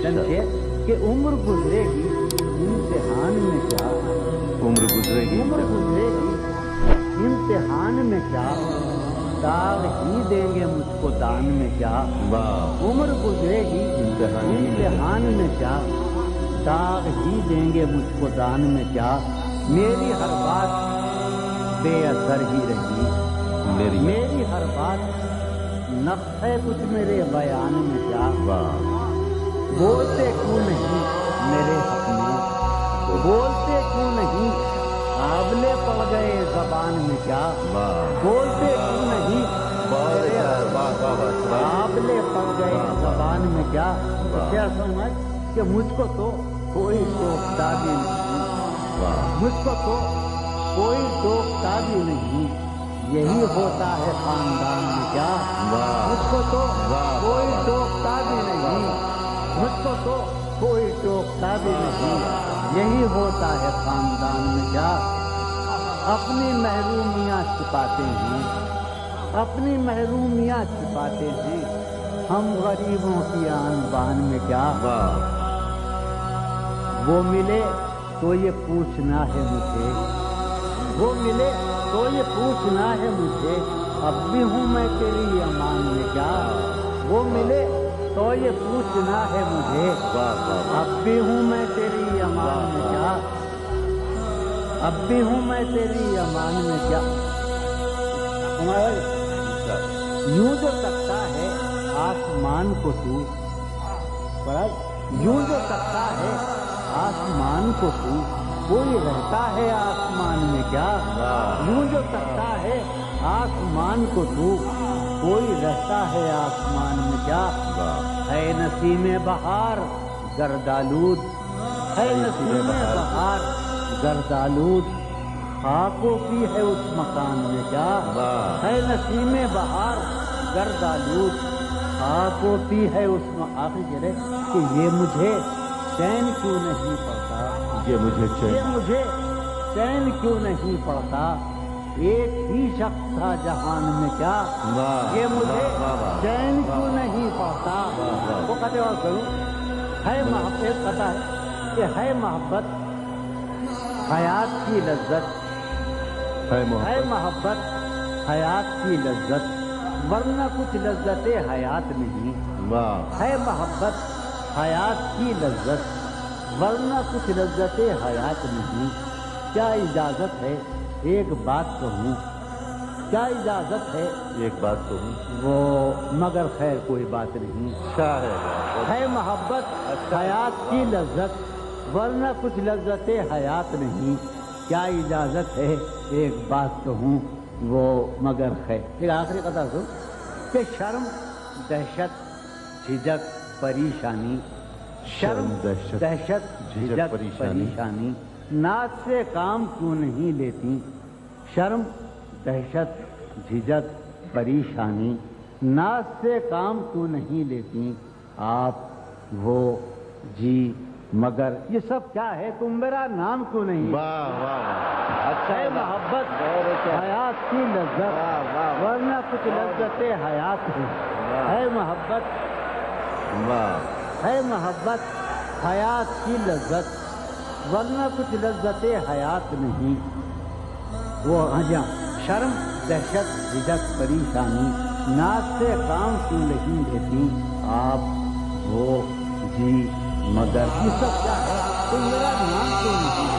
چنانچہ کہ عمر گزرے گی امتحان میں کیا، عمر گزرے گی امتحان میں کیا، داغ ہی دیں گے مجھ کو دان میں کیا، عمر گزرے گی امتحان میں کیا، داغ ہی دیں گے مجھ کو دان میں کیا، میری ہر بات بے اثر ہی رہی، میری ہر بات نقص ہے کچھ میرے بیان میں کیا، بولتے کیوں نہیں میرے حق میں، بولتے کیوں نہیں آبلے پڑ گئے زبان میں کیا، بولتے کیوں نہیں آبلے پڑ گئے زبان میں کیا، کیا سمجھ کہ مجھ کو تو کوئی ٹوکتا بھی نہیں، مجھ کو تو کوئی ٹوکتا بھی نہیں، یہی ہوتا ہے خاندان میں کیا، مجھ کو تو کوئی ٹوکتا بھی نہیں، مجھ کو تو کوئی ٹوکتا بھی نہیں، یہی ہوتا ہے خاندان میں کیا، اپنی محرومیاں چھپاتے ہیں، اپنی محرومیاں چھپاتے ہیں، ہم غریبوں کی آن بان میں کیا، وہ ملے تو یہ پوچھنا ہے مجھے، وہ ملے تو یہ پوچھنا ہے مجھے، اب بھی ہوں میں تیری امان میں کیا، وہ ملے تو یہ پوچھنا ہے مجھے، اب بھی ہوں میں تیری امان میں کیا، اب بھی ہوں میں تیری امان میں کیا، یوں جو تکتا ہے آسمان کو تو، یوں جو تکتا ہے آسمان کو تو، کوئی رہتا ہے آسمان میں کیا، یوں جو تکتا ہے آسمان کو تو، کوئی رہتا ہے آسمان میں کیا، ہے نسیم بہار گردآلود، ہے نسیم بہار گردآلود، خاکوں کی ہے اس مکان میں کیا، ہے نسیم بہار گردآلود، خاکوں کی ہے اس آخری جرے کہ یہ مجھے چین کیوں نہیں پڑتا، یہ مجھے چین کیوں نہیں پڑتا، ایک ہی شخص تھا جہان میں کیا، یہ مجھے چین کیوں نہیں پڑتا، وہ کہتے اور کروں ہے محبت، پتا ہے کہ ہے محبت حیات کی لذت، ہے محبت حیات کی لذت، ورنہ کچھ لذت حیات نہیں، ہے محبت حیات کی لذت، ورنہ کچھ لذت حیات نہیں، کیا اجازت ہے ایک بات کہوں، کیا اجازت ہے ایک بات کہوں، وہ مگر خیر کوئی بات نہیں، ہے محبت حیات کی لذت، ورنہ کچھ لذت حیات نہیں، کیا اجازت ہے ایک بات کہوں وہ مگر خیر، پھر آخری قطعہ سن کہ شرم دہشت جھجک پریشانی، شرم دہشت جھجک پریشانی، ناز سے کام کیوں نہیں لیتی، شرم دہشت جھجک پریشانی، ناز سے کام کیوں نہیں لیتی، آپ وہ جی مگر یہ سب کیا ہے، تم میرا نام کیوں نہیں، ہے محبت حیات کی لذت، ورنہ کچھ لذت حیات ہے محبت، ہے محبت حیات کی لذت، ورنہ کچھ لذت حیات نہیں، وہ شرم دہشت جھجک پریشانی، ناز سے کام کیوں نہیں لیتی، آپ وہ جی مگر یہ سب کیا ہے، تم میرا نام کیوں نہیں